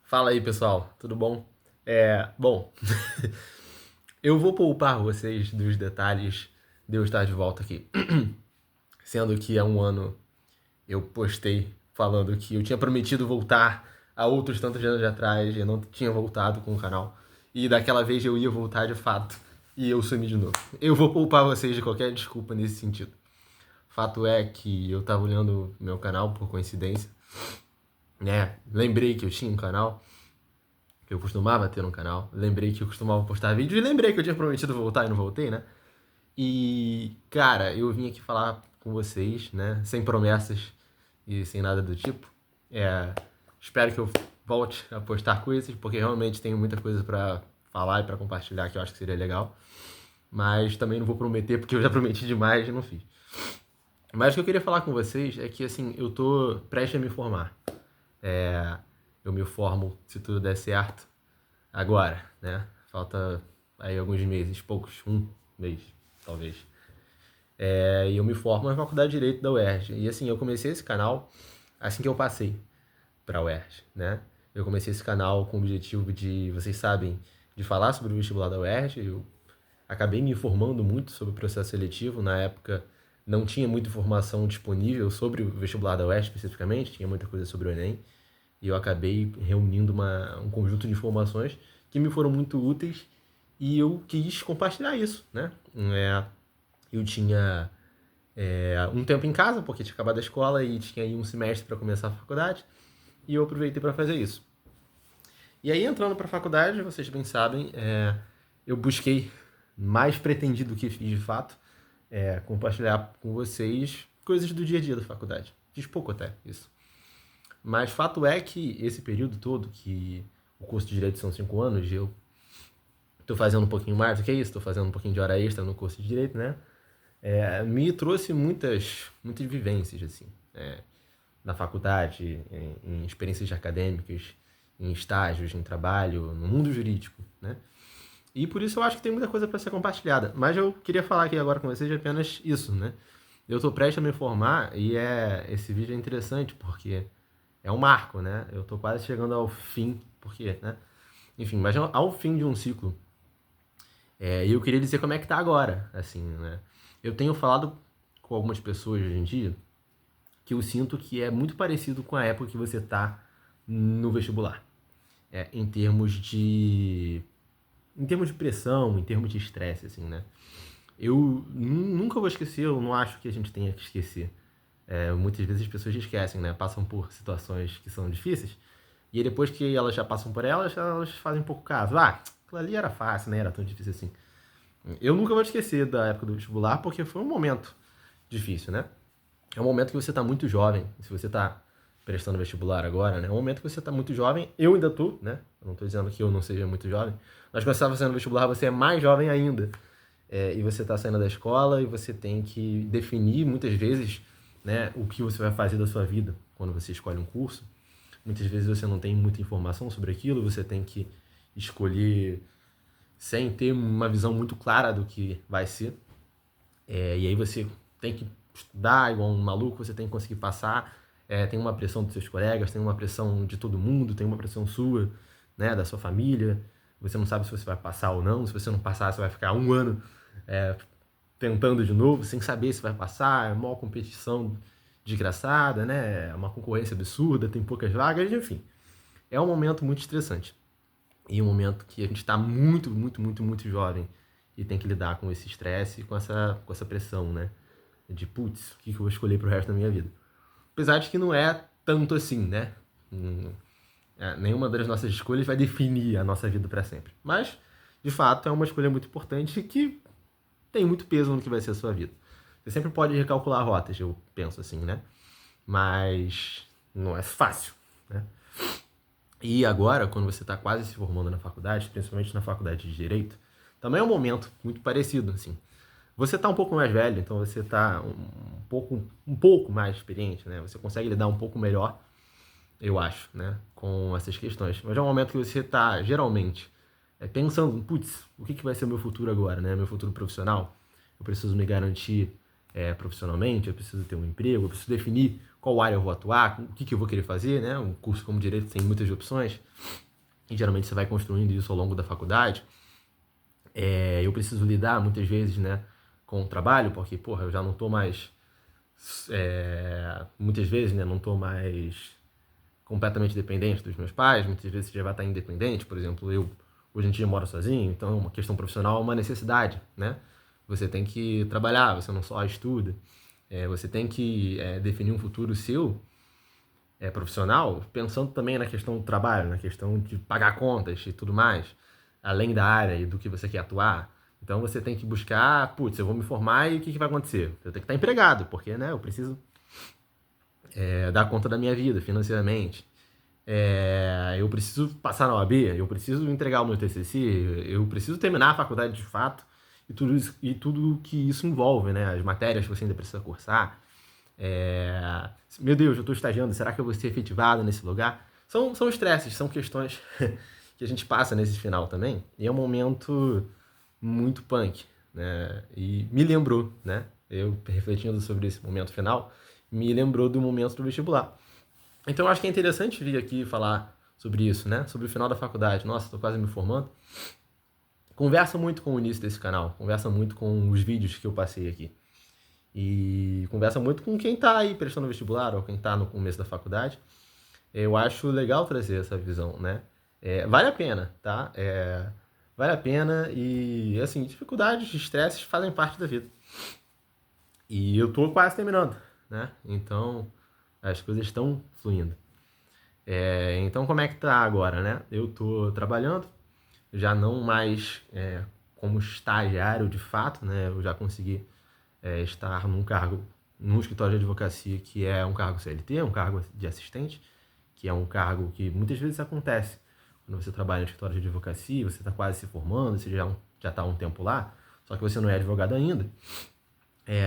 Fala aí, pessoal, tudo bom? Bom, eu vou poupar vocês dos detalhes de eu estar de volta aqui. Sendo que há um ano eu postei falando que eu tinha prometido voltar há outros tantos anos atrás e eu não tinha voltado com o canal. E daquela vez eu ia voltar de fato e eu sumi de novo. Eu vou poupar vocês de qualquer desculpa nesse sentido. Fato é que eu tava olhando meu canal por coincidência, né? Lembrei que eu tinha um canal, que eu costumava ter um canal. Lembrei que eu costumava postar vídeos e lembrei que eu tinha prometido voltar e não voltei, né? E, cara, eu vim aqui falar com vocês, né? Sem promessas e sem nada do tipo. É, espero que eu volte a postar coisas, porque realmente tenho muita coisa pra falar e pra compartilhar que eu acho que seria legal. Mas também não vou prometer, porque eu já prometi demais e não fiz. Mas o que eu queria falar com vocês é que, assim, eu tô prestes a me formar. É, eu me formo, se tudo der certo, agora, né? Falta aí alguns meses, poucos, um mês, talvez. E eu me formo na Faculdade de Direito da UERJ. E assim, eu comecei esse canal assim que eu passei para a UERJ, né? Eu comecei esse canal com o objetivo de, vocês sabem, de falar sobre o vestibular da UERJ. Eu acabei me informando muito sobre o processo seletivo. Na época, não tinha muita informação disponível sobre o vestibular da UERJ especificamente, tinha muita coisa sobre o Enem. E eu acabei reunindo um conjunto de informações que me foram muito úteis e eu quis compartilhar isso, né? Eu tinha um tempo em casa, porque tinha acabado a escola e tinha aí um semestre para começar a faculdade, e eu aproveitei para fazer isso. E aí, entrando para a faculdade, vocês bem sabem, eu busquei, mais pretendido do que fiz de fato, compartilhar com vocês coisas do dia a dia da faculdade. Fiz pouco até isso. Mas fato é que esse período todo, que o curso de Direito são 5 anos, eu estou fazendo um pouquinho mais do que isso, estou fazendo um pouquinho de hora extra no curso de Direito, né? Me trouxe muitas vivências, assim, na faculdade, em experiências acadêmicas, em estágios, em trabalho, no mundo jurídico, né? E por isso eu acho que tem muita coisa para ser compartilhada. Mas eu queria falar aqui agora com vocês apenas isso, né? Eu estou prestes a me formar e esse vídeo é interessante porque é um marco, né? Eu estou quase chegando ao fim, porque, né? Enfim, mas ao fim de um ciclo. E eu queria dizer como é que tá agora, assim, né? Eu tenho falado com algumas pessoas hoje em dia que eu sinto que é muito parecido com a época que você tá no vestibular. Em termos de pressão, em termos de estresse, assim, né? Eu nunca vou esquecer, eu não acho que a gente tenha que esquecer. Muitas vezes as pessoas esquecem, né? Passam por situações que são difíceis e aí depois que elas já passam por elas, elas fazem um pouco caso. Ah, aquilo ali era fácil, né? Era tão difícil assim. Eu nunca vou esquecer da época do vestibular porque foi um momento difícil, né? É um momento que você está muito jovem. Se você está prestando vestibular agora, né? É um momento que você está muito jovem. Eu ainda tô, né? Eu não estou dizendo que eu não seja muito jovem. Mas quando você está fazendo vestibular, você é mais jovem ainda. E você está saindo da escola e você tem que definir muitas vezes, né, o que você vai fazer da sua vida quando você escolhe um curso. Muitas vezes você não tem muita informação sobre aquilo, você tem que escolher sem ter uma visão muito clara do que vai ser. E aí você tem que estudar igual um maluco, você tem que conseguir passar. Tem uma pressão dos seus colegas, tem uma pressão de todo mundo, tem uma pressão sua, né, da sua família. Você não sabe se você vai passar ou não. Se você não passar, você vai ficar um ano tentando de novo, sem saber se vai passar. É uma competição desgraçada, né? É uma concorrência absurda, tem poucas vagas, enfim. É um momento muito estressante. E um momento que a gente está muito, muito, muito, muito jovem e tem que lidar com esse estresse e com essa pressão, né? De, putz, o que eu vou escolher pro resto da minha vida? Apesar de que não é tanto assim, né? Nenhuma das nossas escolhas vai definir a nossa vida para sempre. Mas, de fato, é uma escolha muito importante que tem muito peso no que vai ser a sua vida. Você sempre pode recalcular rotas, eu penso assim, né? Mas não é fácil, né? E agora, quando você está quase se formando na faculdade, principalmente na faculdade de Direito, também é um momento muito parecido, assim. Você está um pouco mais velho, então você está um pouco mais experiente, né? Você consegue lidar um pouco melhor, eu acho, né? Com essas questões. Mas é um momento que você está, geralmente, pensando, putz, o que vai ser o meu futuro agora, né? Meu futuro profissional? Eu preciso me garantir profissionalmente, eu preciso ter um emprego, eu preciso definir qual área eu vou atuar, o que eu vou querer fazer, né? Um curso como Direito tem muitas opções, e geralmente você vai construindo isso ao longo da faculdade. Eu preciso lidar muitas vezes, né, com o trabalho, porque, porra, eu já não tô mais, muitas vezes, né, não tô mais completamente dependente dos meus pais, muitas vezes você já vai estar independente, por exemplo, eu hoje em dia moro sozinho, então uma questão profissional é uma necessidade, né? Você tem que trabalhar, você não só estuda, você tem que definir um futuro seu profissional, pensando também na questão do trabalho, na questão de pagar contas e tudo mais, além da área e do que você quer atuar. Então você tem que buscar, putz, eu vou me formar e o que vai acontecer? Eu tenho que estar empregado, porque, né, eu preciso dar conta da minha vida financeiramente. Eu preciso passar na OAB, eu preciso entregar o meu TCC, eu preciso terminar a faculdade de fato e tudo que isso envolve, né? As matérias que você ainda precisa cursar. Meu Deus, eu estou estagiando, será que eu vou ser efetivado nesse lugar? São estresses, são questões que a gente passa nesse final também. E é um momento muito punk, né? E me lembrou, né? Eu refletindo sobre esse momento final, me lembrou do momento do vestibular. Então eu acho que é interessante vir aqui falar sobre isso, né? Sobre o final da faculdade. Nossa, estou quase me formando. Conversa muito com o início desse canal, conversa muito com os vídeos que eu passei aqui. E conversa muito com quem está aí prestando vestibular ou quem está no começo da faculdade. Eu acho legal trazer essa visão, né? Vale a pena, tá? Vale a pena e, assim, dificuldades, estresses fazem parte da vida. E eu tô quase terminando, né? Então, as coisas estão fluindo. Então, como é que tá agora, né? Eu tô trabalhando, já não mais como estagiário de fato, né? Eu já consegui estar num escritório de advocacia que é um cargo CLT, um cargo de assistente, que é um cargo que muitas vezes acontece quando você trabalha no escritório de advocacia, você está quase se formando, você já está há um tempo lá, só que você não é advogado ainda.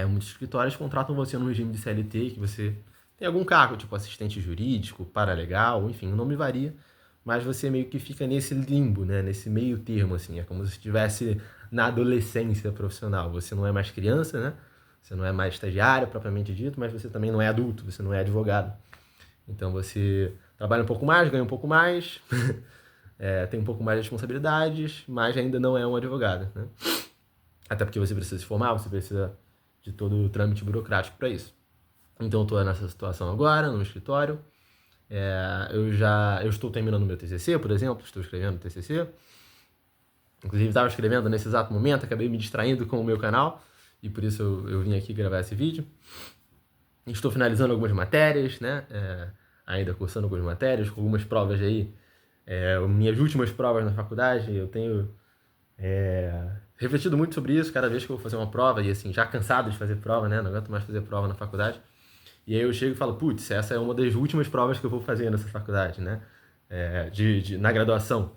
Muitos escritórios contratam você no regime de CLT, que você tem algum cargo, tipo assistente jurídico, paralegal, enfim, o nome varia, mas você meio que fica nesse limbo, né? Nesse meio termo, assim, é como se estivesse na adolescência profissional. Você não é mais criança, né? Você não é mais estagiário, propriamente dito, mas você também não é adulto, você não é advogado. Então você trabalha um pouco mais, ganha um pouco mais, tem um pouco mais de responsabilidades, mas ainda não é um advogado, né? Até porque você precisa se formar, você precisa de todo o trâmite burocrático para isso. Então eu estou nessa situação agora, no escritório. Eu estou terminando meu TCC, por exemplo, estou escrevendo TCC. Inclusive estava escrevendo nesse exato momento, acabei me distraindo com o meu canal e por isso eu vim aqui gravar esse vídeo. Estou finalizando algumas matérias, né? Ainda cursando algumas matérias, com algumas provas aí. Minhas últimas provas na faculdade, eu tenho refletido muito sobre isso cada vez que eu vou fazer uma prova, e assim, já cansado de fazer prova, né? Não aguento mais fazer prova na faculdade. E aí eu chego e falo, putz, essa é uma das últimas provas que eu vou fazer nessa faculdade, né? Na graduação.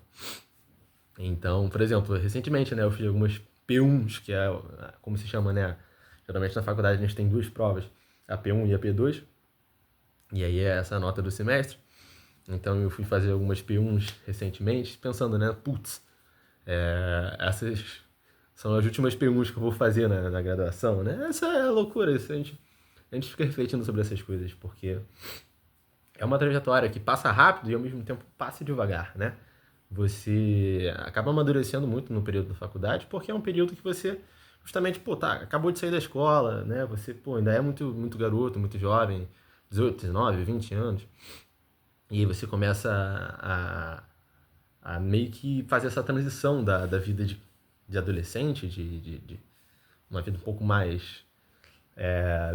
Então, por exemplo, recentemente, né, eu fiz algumas P1s, que é como se chama, né? Geralmente na faculdade a gente tem duas provas, a P1 e a P2. E aí é essa nota do semestre. Então eu fui fazer algumas P1s recentemente, pensando, né, putz, essas são as últimas P1s que eu vou fazer na graduação, né? Essa é a loucura, isso a gente fica refletindo sobre essas coisas, porque é uma trajetória que passa rápido e ao mesmo tempo passa devagar, né? Você acaba amadurecendo muito no período da faculdade, porque é um período que você justamente, acabou de sair da escola, né? Você, ainda é muito, muito garoto, muito jovem, 18, 19, 20 anos. E aí você começa a meio que fazer essa transição da vida de adolescente, de uma vida um pouco mais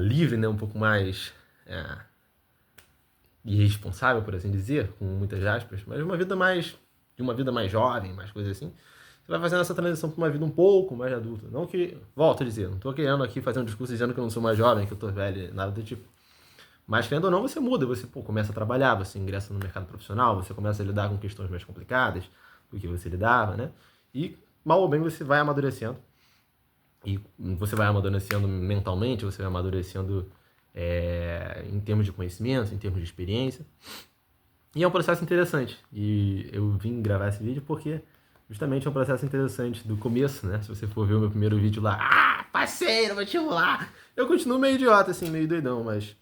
livre, né? Um pouco mais irresponsável, por assim dizer, com muitas aspas, mas uma vida mais jovem, mais coisa assim. Você vai fazendo essa transição para uma vida um pouco mais adulta. Não que, volto a dizer, não estou querendo aqui fazer um discurso dizendo que eu não sou mais jovem, que eu estou velho, nada do tipo. Mas, querendo ou não, você muda, você começa a trabalhar, você ingressa no mercado profissional, você começa a lidar com questões mais complicadas do que você lidava, né? E, mal ou bem, você vai amadurecendo. E você vai amadurecendo mentalmente, você vai amadurecendo em termos de conhecimento, em termos de experiência. E é um processo interessante. E eu vim gravar esse vídeo porque justamente é um processo interessante do começo, né? Se você for ver o meu primeiro vídeo lá, passei no vestibular! Eu continuo meio idiota, assim, meio doidão, mas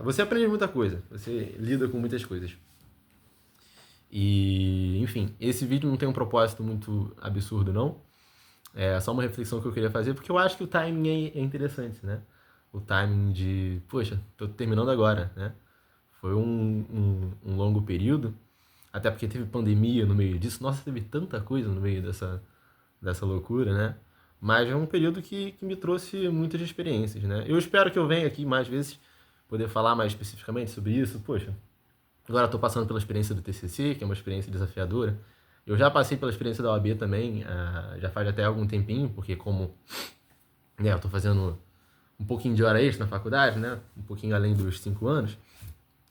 Você aprende muita coisa, você lida com muitas coisas. E, enfim, esse vídeo não tem um propósito muito absurdo, não. É só uma reflexão que eu queria fazer, porque eu acho que o timing é interessante, né? O timing de, poxa, tô terminando agora, né? Foi um longo período, até porque teve pandemia no meio disso. Nossa, teve tanta coisa no meio dessa loucura, né? Mas é um período que me trouxe muitas experiências, né? Eu espero que eu venha aqui mais vezes poder falar mais especificamente sobre isso. Poxa, agora estou passando pela experiência do TCC, que é uma experiência desafiadora. Eu já passei pela experiência da OAB também, já faz até algum tempinho, porque como eu estou fazendo um pouquinho de hora extra na faculdade, né? Um pouquinho além dos 5 anos.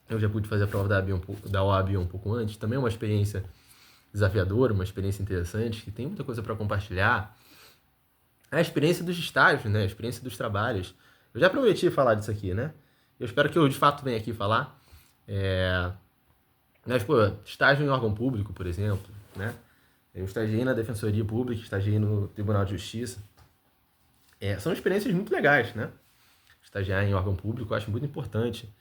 Eu já pude fazer a prova da OAB um pouco antes. Também é uma experiência desafiadora, uma experiência interessante, que tem muita coisa para compartilhar. É a experiência dos estágios, né? A experiência dos trabalhos. Eu já prometi falar disso aqui, né? Eu espero que eu, de fato, venha aqui falar. Mas, pô, estágio em órgão público, por exemplo, né? Eu estagiei na Defensoria Pública, estagiei no Tribunal de Justiça. São experiências muito legais, né? Estagiar em órgão público eu acho muito importante.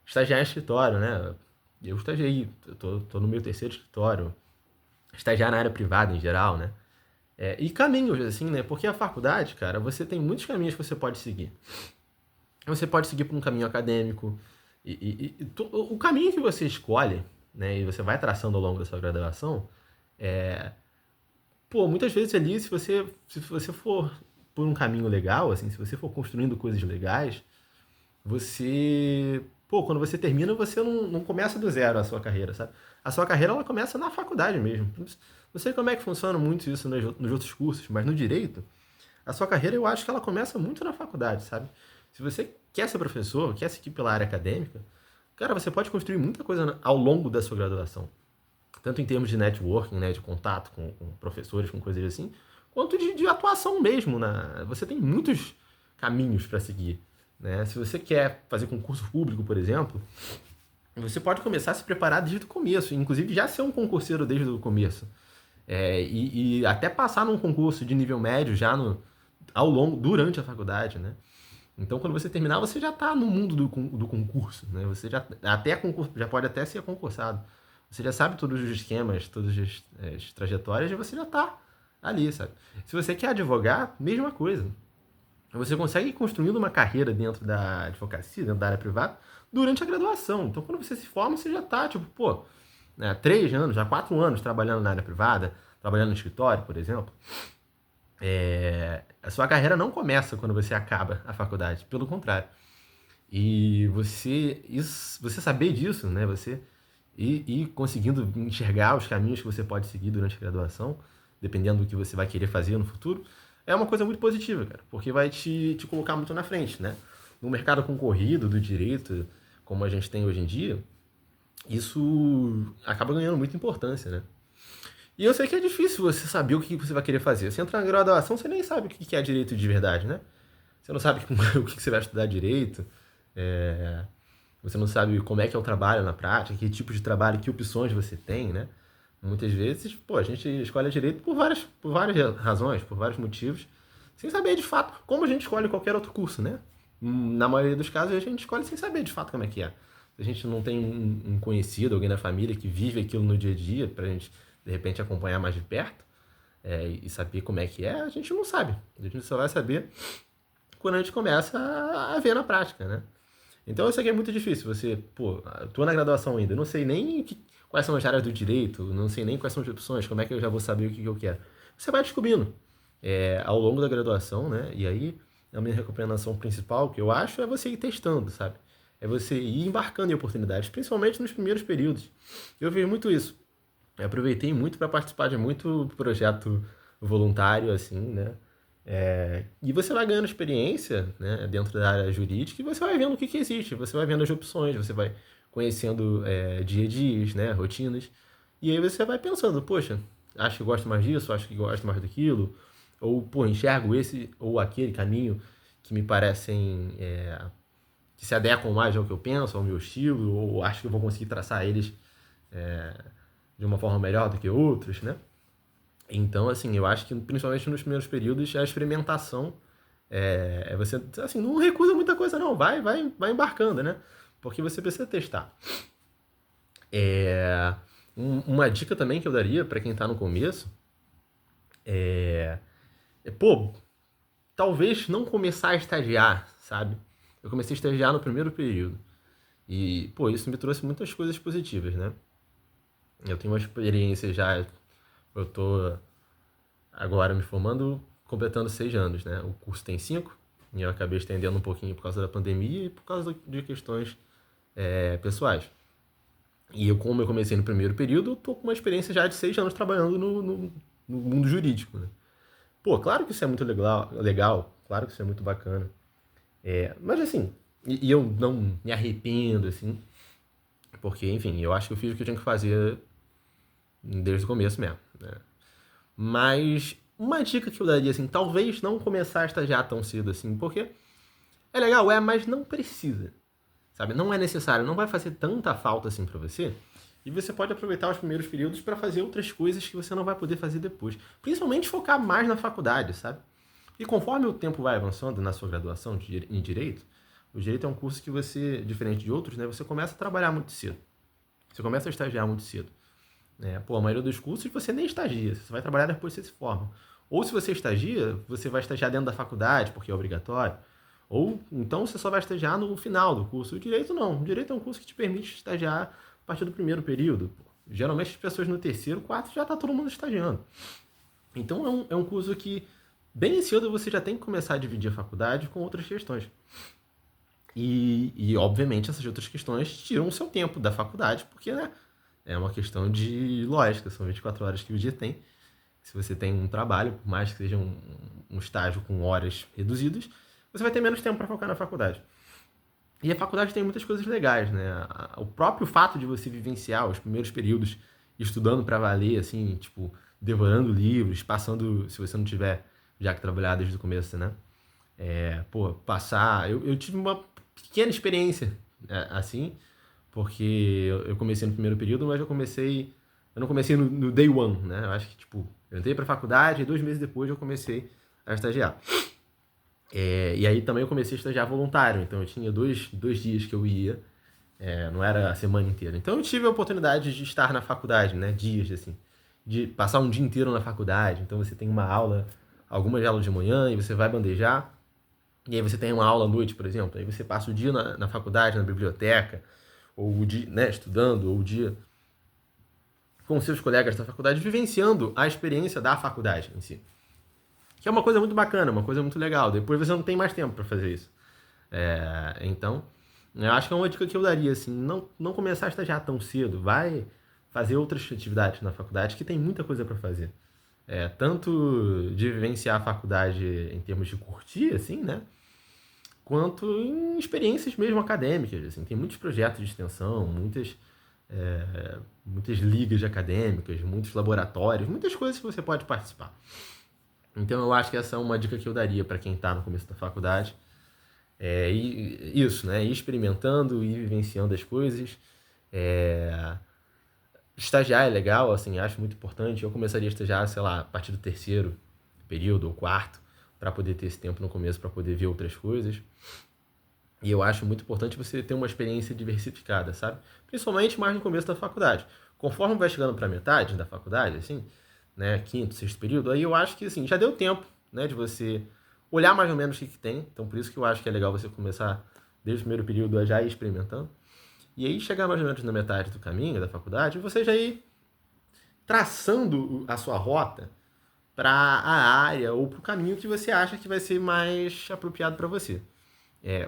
Estagiar em escritório, né? Eu estagiei, eu tô no meu terceiro escritório. Estagiar na área privada em geral, né? E caminhos, assim, né? Porque a faculdade, cara, você tem muitos caminhos que você pode seguir. Você pode seguir por um caminho acadêmico. O caminho que você escolhe, né? E você vai traçando ao longo da sua graduação, pô, muitas vezes ali, se você for por um caminho legal, assim, se você for construindo coisas legais, pô, quando você termina, você não começa do zero a sua carreira, sabe? A sua carreira, ela começa na faculdade mesmo. Não sei como é que funciona muito isso nos outros cursos, mas no direito, a sua carreira, eu acho que ela começa muito na faculdade, sabe? Se você quer ser professor, quer seguir pela área acadêmica, cara, você pode construir muita coisa ao longo da sua graduação. Tanto em termos de networking, né, de contato com professores, com coisas assim, quanto de atuação mesmo. Você tem muitos caminhos para seguir. Né? Se você quer fazer concurso público, por exemplo, você pode começar a se preparar desde o começo, inclusive já ser um concurseiro desde o começo. E até passar num concurso de nível médio já durante a faculdade, né? Então, quando você terminar, você já está no mundo do concurso, né? Você já pode até ser concursado. Você já sabe todos os esquemas, todas as trajetórias, e você já está ali, sabe? Se você quer advogar, mesma coisa. Você consegue ir construindo uma carreira dentro da advocacia, dentro da área privada, durante a graduação. Então, quando você se forma, você já está, tipo, pô, né, 3 anos, já 4 anos trabalhando na área privada, trabalhando no escritório, por exemplo. A sua carreira não começa quando você acaba a faculdade, pelo contrário. E você saber disso, né? Você ir conseguindo enxergar os caminhos que você pode seguir durante a graduação, dependendo do que você vai querer fazer no futuro, é uma coisa muito positiva, cara, porque vai te colocar muito na frente, né? No mercado concorrido do direito, como a gente tem hoje em dia, isso acaba ganhando muita importância, né? E eu sei que é difícil você saber o que você vai querer fazer. Você entra na graduação, você nem sabe o que é direito de verdade, né? Você não sabe o que você vai estudar direito, você não sabe como é que é o trabalho na prática, que tipo de trabalho, que opções você tem, né? Muitas vezes, pô, a gente escolhe direito por várias razões, por vários motivos, sem saber de fato como a gente escolhe qualquer outro curso, né? Na maioria dos casos, a gente escolhe sem saber de fato como é que é. Se a gente não tem um conhecido, alguém da família que vive aquilo no dia a dia, pra gente, de repente, acompanhar mais de perto e saber como é que é, a gente não sabe. A gente só vai saber quando a gente começa a ver na prática, né? Então, eu sei que é muito difícil. Você, pô, tô na graduação ainda, não sei nem quais são as áreas do direito, não sei nem quais são as opções, como é que eu já vou saber o que eu quero. Você vai descobrindo ao longo da graduação, né? E aí, a minha recomendação principal, que eu acho, é você ir testando, sabe? É você ir embarcando em oportunidades, principalmente nos primeiros períodos. Eu vejo muito isso. Eu aproveitei muito para participar de muito projeto voluntário, assim, né? E você vai ganhando experiência, né, dentro da área jurídica e você vai vendo o que existe, você vai vendo as opções, você vai conhecendo dia a dias, né, rotinas, e aí você vai pensando, poxa, acho que gosto mais disso, acho que gosto mais daquilo, ou, pô, enxergo esse ou aquele caminho que me parecem, que se adequam mais ao que eu penso, ao meu estilo, ou acho que eu vou conseguir traçar eles de uma forma melhor do que outros, né? Então, assim, eu acho que principalmente nos primeiros períodos a experimentação Você, assim, não recusa muita coisa não, vai embarcando, né? Porque você precisa testar. Uma dica também que eu daria para quem tá no começo pô, talvez não começar a estagiar, sabe? Eu comecei a estagiar no primeiro período. E, pô, isso me trouxe muitas coisas positivas, né? Eu tenho uma experiência já, eu tô agora me formando, completando 6 anos, né? O curso tem 5, e eu acabei estendendo um pouquinho por causa da pandemia e por causa de questões pessoais. E eu, como eu comecei no primeiro período, eu tô com uma experiência já de 6 anos trabalhando no mundo jurídico, né? Pô, claro que isso é muito legal, claro que isso é muito bacana. Mas assim, e eu não me arrependo, assim, porque, enfim, eu acho que eu fiz o que eu tinha que fazer desde o começo mesmo, né? Mas uma dica que eu daria, assim, talvez não começar a estagiar tão cedo, assim, porque é legal, mas não precisa, sabe? Não é necessário, não vai fazer tanta falta assim pra você. E você pode aproveitar os primeiros períodos para fazer outras coisas que você não vai poder fazer depois. Principalmente focar mais na faculdade, sabe? E conforme o tempo vai avançando na sua graduação em Direito, o Direito é um curso que você, diferente de outros, né? Você começa a trabalhar muito cedo. Você começa a estagiar muito cedo. Pô, a maioria dos cursos você nem estagia, você vai trabalhar depois que você se forma. Ou se você estagia, você vai estagiar dentro da faculdade, porque é obrigatório. Ou então você só vai estagiar no final do curso. O Direito não. O Direito é um curso que te permite estagiar a partir do primeiro período. Geralmente as pessoas no terceiro, quarto, já está todo mundo estagiando. Então é um curso que bem cedo você já tem que começar a dividir a faculdade com outras questões. Obviamente, essas outras questões tiram o seu tempo da faculdade, porque, né, é uma questão de lógica, são 24 horas que o dia tem. Se você tem um trabalho, por mais que seja um estágio com horas reduzidas, você vai ter menos tempo para focar na faculdade. E a faculdade tem muitas coisas legais, né? O próprio fato de você vivenciar os primeiros períodos estudando para valer, assim, tipo, devorando livros, passando, se você não tiver já que trabalhar desde o começo, né? Pô, passar. Eu tive uma pequena experiência, assim, porque eu comecei no primeiro período, mas eu não comecei no day one, né? Eu acho que, tipo, eu entrei pra faculdade e 2 meses depois eu comecei a estagiar. E aí também eu comecei a estagiar voluntário, então eu tinha dois dias que eu ia, não era a semana inteira. Então eu tive a oportunidade de estar na faculdade, né? Dias, assim, de passar um dia inteiro na faculdade. Então você tem uma aula, algumas aulas de manhã, e você vai bandejar. E aí você tem uma aula à noite, por exemplo. Aí você passa o dia na faculdade, na biblioteca, ou o dia, né, estudando, ou o dia com seus colegas da faculdade, vivenciando a experiência da faculdade em si. Que é uma coisa muito bacana, uma coisa muito legal. Depois você não tem mais tempo para fazer isso. Então, eu acho que é uma dica que eu daria, assim, não começar a estagiar tão cedo. Vai fazer outras atividades na faculdade, que tem muita coisa para fazer. Tanto de vivenciar a faculdade em termos de curtir, assim, né? Quanto em experiências mesmo acadêmicas. Assim. Tem muitos projetos de extensão, muitas ligas acadêmicas, muitos laboratórios, muitas coisas que você pode participar. Então eu acho que essa é uma dica que eu daria para quem está no começo da faculdade. Isso, né? Ir experimentando, ir vivenciando as coisas. Estagiar é legal, assim, acho muito importante. Eu começaria a estagiar, sei lá, a partir do terceiro período ou quarto, para poder ter esse tempo no começo, para poder ver outras coisas. E eu acho muito importante você ter uma experiência diversificada, sabe? Principalmente mais no começo da faculdade. Conforme vai chegando para metade da faculdade, assim, né, quinto, sexto período, aí eu acho que, assim, já deu tempo, né, de você olhar mais ou menos o que tem. Então, por isso que eu acho que é legal você começar desde o primeiro período a já ir experimentando. E aí chegar mais ou menos na metade do caminho da faculdade, você já ir traçando a sua rota para a área ou para o caminho que você acha que vai ser mais apropriado para você.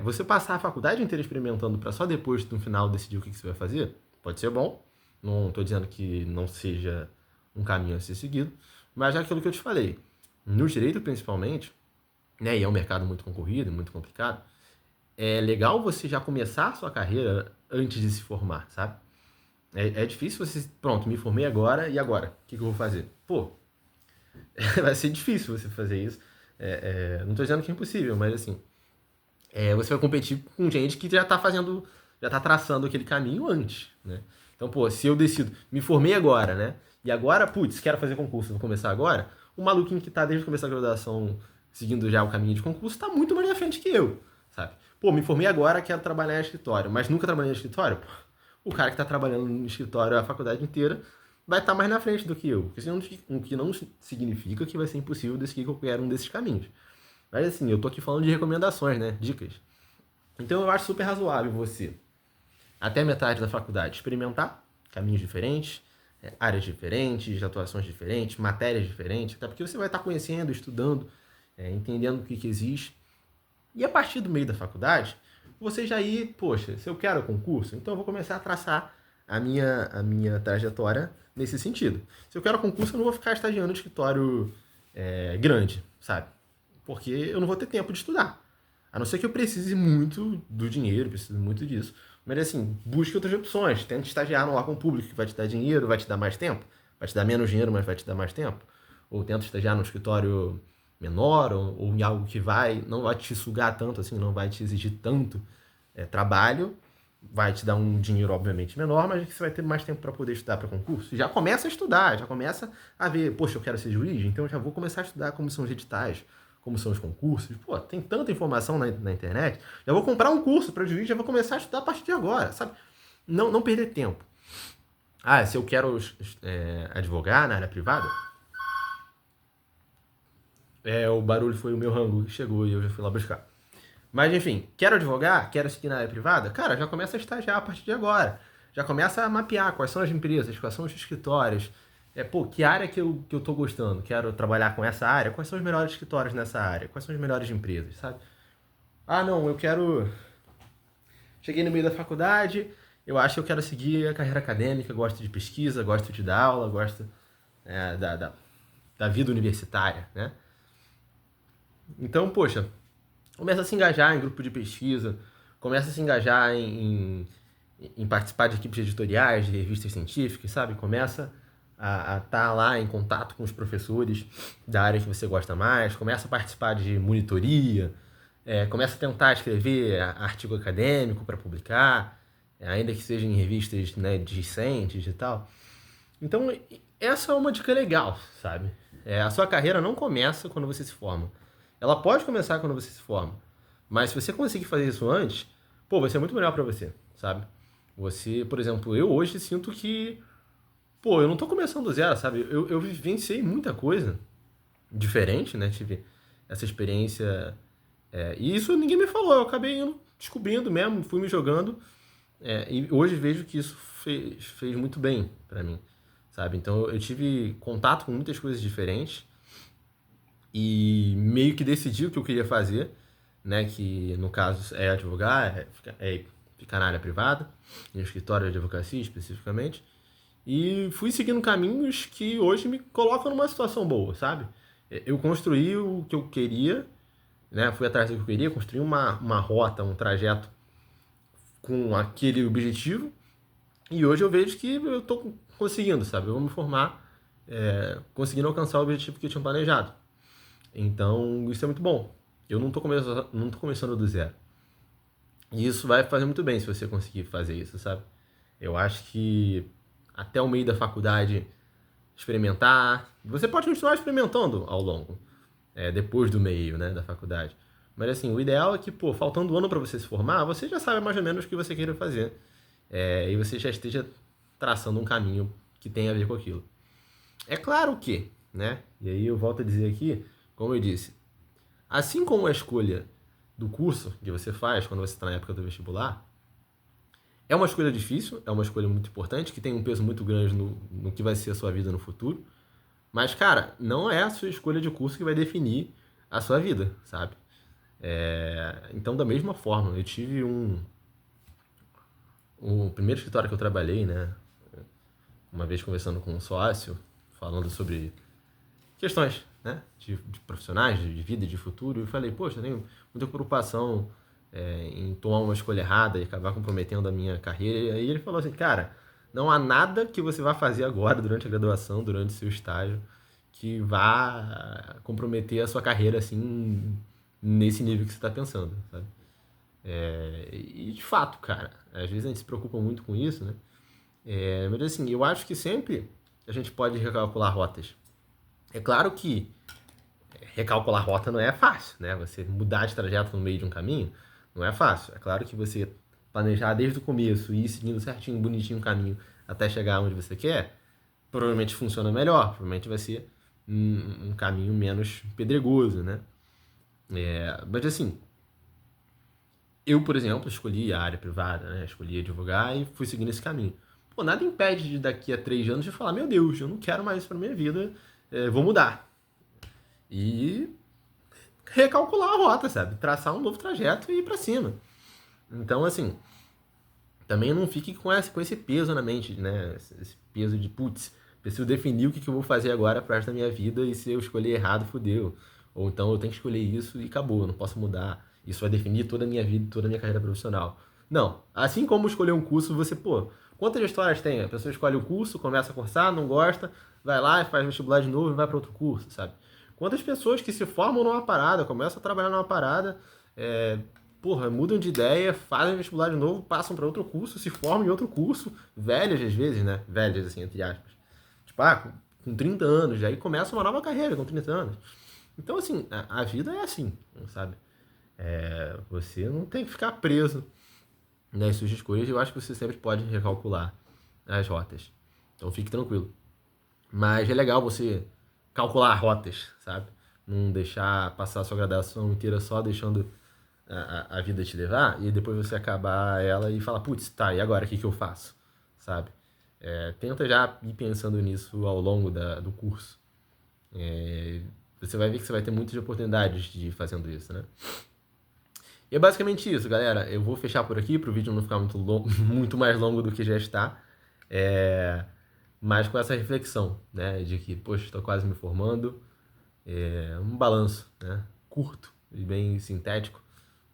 Você passar a faculdade inteira experimentando para só depois, no final, decidir o que você vai fazer, pode ser bom. Não estou dizendo que não seja um caminho a ser seguido, mas é aquilo que eu te falei. No direito, principalmente, né, e é um mercado muito concorrido, muito complicado, é legal você já começar a sua carreira antes de se formar, sabe? É difícil você, pronto, me formei agora, e agora? O que eu vou fazer? Pô, vai ser difícil você fazer isso. Não estou dizendo que é impossível, mas assim, você vai competir com gente que já está fazendo, já está traçando aquele caminho antes, né? Então, pô, se eu decido, me formei agora, né? E agora, putz, quero fazer concurso, vou começar agora. O maluquinho que está desde o começo da graduação seguindo já o caminho de concurso, está muito mais na frente que eu, sabe? Pô, me formei agora, quero trabalhar em escritório, mas nunca trabalhei em escritório? Pô, o cara que está trabalhando no escritório a faculdade inteira vai estar mais na frente do que eu. O que não significa que vai ser impossível decidir qualquer um desses caminhos. Mas assim, eu tô aqui falando de recomendações, né? Dicas. Então eu acho super razoável você, até metade da faculdade, experimentar caminhos diferentes, áreas diferentes, atuações diferentes, matérias diferentes, até porque você vai estar conhecendo, estudando, entendendo o que existe. E a partir do meio da faculdade, você já ir, poxa, se eu quero concurso, então eu vou começar a traçar a minha trajetória nesse sentido. Se eu quero concurso, eu não vou ficar estagiando em escritório grande, sabe? Porque eu não vou ter tempo de estudar. A não ser que eu precise muito do dinheiro, precise muito disso. Mas assim, busque outras opções. Tente estagiar no órgão público que vai te dar dinheiro, vai te dar mais tempo. Vai te dar menos dinheiro, mas vai te dar mais tempo. Ou tenta estagiar no escritório menor, ou em algo que não vai te sugar tanto, assim, não vai te exigir tanto trabalho. Vai te dar um dinheiro, obviamente, menor, mas você vai ter mais tempo para poder estudar para concurso. Já começa a estudar, já começa a ver, poxa, eu quero ser juiz, então eu já vou começar a estudar como são os editais, como são os concursos. Pô, tem tanta informação na internet. Já vou comprar um curso para juiz, já vou começar a estudar a partir de agora, sabe? Não perder tempo. Ah, se eu quero advogar na área privada, o barulho foi o meu rango que chegou e eu já fui lá buscar. Mas enfim, quero advogar, quero seguir na área privada, cara, já começa a estagiar a partir de agora. Já começa a mapear quais são as empresas, quais são os escritórios. Que área que eu tô gostando? Quero trabalhar com essa área? Quais são os melhores escritórios nessa área? Quais são as melhores empresas, sabe? Ah, não, eu quero. Cheguei no meio da faculdade, eu acho que eu quero seguir a carreira acadêmica, gosto de pesquisa, gosto de dar aula, gosto da vida universitária, né? Então, poxa, começa a se engajar em grupo de pesquisa, começa a se engajar em participar de equipes editoriais, de revistas científicas, sabe? Começa a estar lá em contato com os professores da área que você gosta mais, começa a participar de monitoria, começa a tentar escrever artigo acadêmico para publicar, ainda que seja em revistas, né, discentes e tal. Então, essa é uma dica legal, sabe? A sua carreira não começa quando você se forma. Ela pode começar quando você se forma. Mas se você conseguir fazer isso antes, pô, vai ser muito melhor pra você, sabe? Você, por exemplo, eu hoje sinto que, pô, eu não tô começando do zero, sabe? Eu vivenciei muita coisa diferente, né? Tive essa experiência. E isso ninguém me falou, eu acabei descobrindo mesmo, fui me jogando. E hoje vejo que isso fez muito bem pra mim, sabe? Então eu tive contato com muitas coisas diferentes e meio que decidi o que eu queria fazer, né? Que no caso é advogar, ficar na área privada, em escritório de advocacia especificamente. E fui seguindo caminhos que hoje me colocam numa situação boa, sabe? Eu construí o que eu queria, né? Fui atrás do que eu queria, construí uma rota, um trajeto com aquele objetivo. E hoje eu vejo que eu tô conseguindo, sabe? Eu vou me formar conseguindo alcançar o objetivo que eu tinha planejado. Então, isso é muito bom. Eu não tô começando do zero. E isso vai fazer muito bem se você conseguir fazer isso, sabe? Eu acho que até o meio da faculdade experimentar. Você pode continuar experimentando ao longo, depois do meio, né, da faculdade. Mas assim, o ideal é que, pô, faltando um ano para você se formar, você já sabe mais ou menos o que você queira fazer. E você já esteja traçando um caminho que tenha a ver com aquilo. É claro que, né? E aí eu volto a dizer aqui, como eu disse, assim como a escolha do curso que você faz quando você está na época do vestibular, é uma escolha difícil, é uma escolha muito importante, que tem um peso muito grande no que vai ser a sua vida no futuro. Mas, cara, não é a sua escolha de curso que vai definir a sua vida, sabe? Então, da mesma forma, eu tive o primeiro escritório que eu trabalhei, né? Uma vez conversando com um sócio, falando sobre questões, né, de profissionais, de vida e de futuro, eu falei, poxa, eu tenho muita preocupação em tomar uma escolha errada e acabar comprometendo a minha carreira. E aí ele falou assim, cara, não há nada que você vá fazer agora, durante a graduação, durante o seu estágio, que vá comprometer a sua carreira, assim, nesse nível que você está pensando, sabe? E de fato, cara, às vezes a gente se preocupa muito com isso, né? Mas assim, eu acho que sempre a gente pode recalcular rotas. É claro que recalcular rota não é fácil, né? Você mudar de trajeto no meio de um caminho não é fácil. É claro que você planejar desde o começo e ir seguindo certinho, bonitinho o caminho até chegar onde você quer, provavelmente funciona melhor, provavelmente vai ser um caminho menos pedregoso, né? Mas assim, eu, por exemplo, escolhi a área privada, né? Escolhi advogar e fui seguindo esse caminho. Pô, nada impede de daqui a 3 anos de falar, meu Deus, eu não quero mais isso pra minha vida, vou mudar. E recalcular a rota, sabe? Traçar um novo trajeto e ir pra cima. Então, assim, também não fique com esse peso na mente, né? Esse peso de, putz, preciso definir o que eu vou fazer agora pro resto da minha vida e se eu escolher errado, fudeu. Ou então eu tenho que escolher isso e acabou, eu não posso mudar. Isso vai definir toda a minha vida, toda a minha carreira profissional. Não. Assim como escolher um curso, você, pô, quantas histórias tem? A pessoa escolhe o curso, começa a cursar, não gosta, vai lá e faz vestibular de novo e vai para outro curso, sabe? Quantas pessoas que se formam numa parada, começam a trabalhar numa parada, porra, mudam de ideia, fazem vestibular de novo, passam para outro curso, se formam em outro curso, velhas às vezes, né? Velhas, assim, entre aspas. Tipo, com 30 anos, aí começa uma nova carreira com 30 anos. Então, assim, a vida é assim, sabe? Você não tem que ficar preso nas suas escolhas. Eu acho que você sempre pode recalcular as rotas. Então, fique tranquilo. Mas é legal você calcular rotas, sabe? Não deixar passar a sua graduação inteira só deixando a vida te levar e depois você acabar ela e falar, putz, tá, e agora o que eu faço? Sabe? Tenta já ir pensando nisso ao longo do curso. Você vai ver que você vai ter muitas oportunidades de ir fazendo isso, né? E é basicamente isso, galera. Eu vou fechar por aqui para o vídeo não ficar muito longo, muito mais longo do que já está. Mas com essa reflexão, né? De que, poxa, estou quase me formando. Um balanço, né? Curto e bem sintético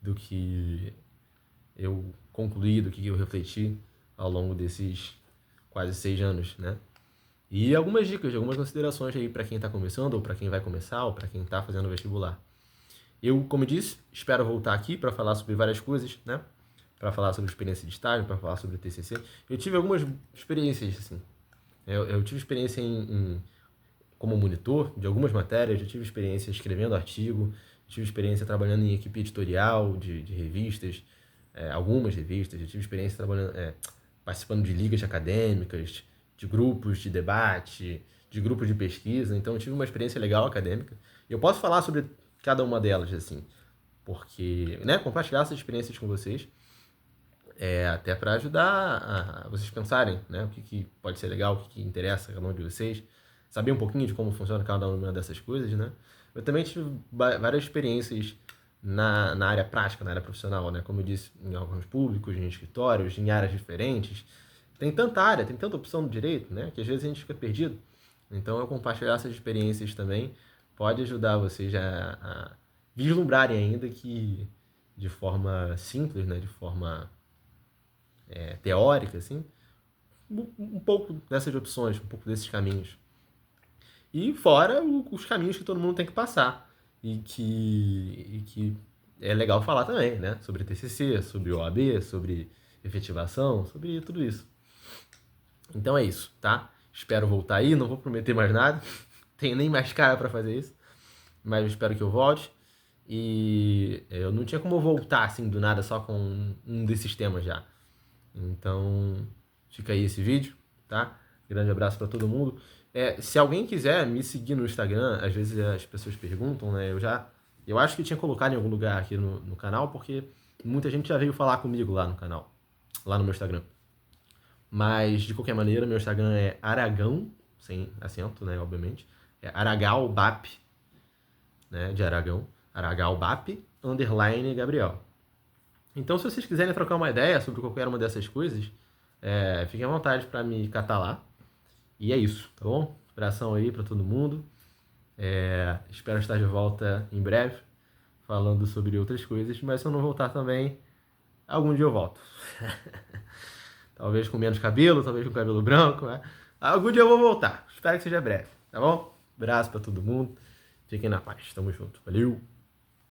do que eu concluí, do que eu refleti ao longo desses quase 6 anos, né? E algumas dicas, algumas considerações aí para quem está começando, ou para quem vai começar, ou para quem está fazendo vestibular. Eu, como disse, espero voltar aqui para falar sobre várias coisas, né? Para falar sobre experiência de estágio, para falar sobre o TCC. Eu tive algumas experiências, assim. Eu tive experiência como monitor de algumas matérias, eu tive experiência escrevendo artigo, eu tive experiência trabalhando em equipe editorial de revistas, algumas revistas, eu tive experiência trabalhando, participando de ligas acadêmicas, de grupos de debate, de grupos de pesquisa, então eu tive uma experiência legal acadêmica. E eu posso falar sobre cada uma delas, assim, porque, né, compartilhar essas experiências com vocês, até para ajudar a vocês pensarem, né, o que pode ser legal, o que interessa a cada um de vocês, saber um pouquinho de como funciona cada uma dessas coisas, né. Eu também tive várias experiências na área prática, na área profissional, né, como eu disse, em órgãos públicos, em escritórios, em áreas diferentes. Tem tanta área, tem tanta opção no direito, né, que às vezes a gente fica perdido. Então, eu compartilhar essas experiências também pode ajudar vocês a vislumbrarem ainda que de forma simples, né, de forma teórica, assim, um pouco dessas opções, um pouco desses caminhos. E fora os caminhos que todo mundo tem que passar e que é legal falar também, né, sobre TCC, sobre OAB, sobre efetivação, sobre tudo isso. Então é isso, tá? Espero voltar aí, não vou prometer mais nada, tenho nem mais cara para fazer isso, mas eu espero que eu volte. E eu não tinha como eu voltar assim do nada só com um desses temas já. Então, fica aí esse vídeo, tá? Grande abraço para todo mundo. Se alguém quiser me seguir no Instagram, às vezes as pessoas perguntam, né? Eu acho que tinha colocado em algum lugar aqui no canal, porque muita gente já veio falar comigo lá no canal, lá no meu Instagram. Mas, de qualquer maneira, meu Instagram é Aragão, sem acento, né, obviamente. É Aragalbap, né, de Aragão. Aragalbap, _ Gabriel. Então, se vocês quiserem trocar uma ideia sobre qualquer uma dessas coisas, fiquem à vontade para me catar lá. E é isso, tá bom? Abração aí para todo mundo. Espero estar de volta em breve, falando sobre outras coisas, mas se eu não voltar também, algum dia eu volto. Talvez com menos cabelo, talvez com cabelo branco, né? Algum dia eu vou voltar. Espero que seja breve, tá bom? Abraço pra todo mundo. Fiquem na paz. Tamo junto. Valeu!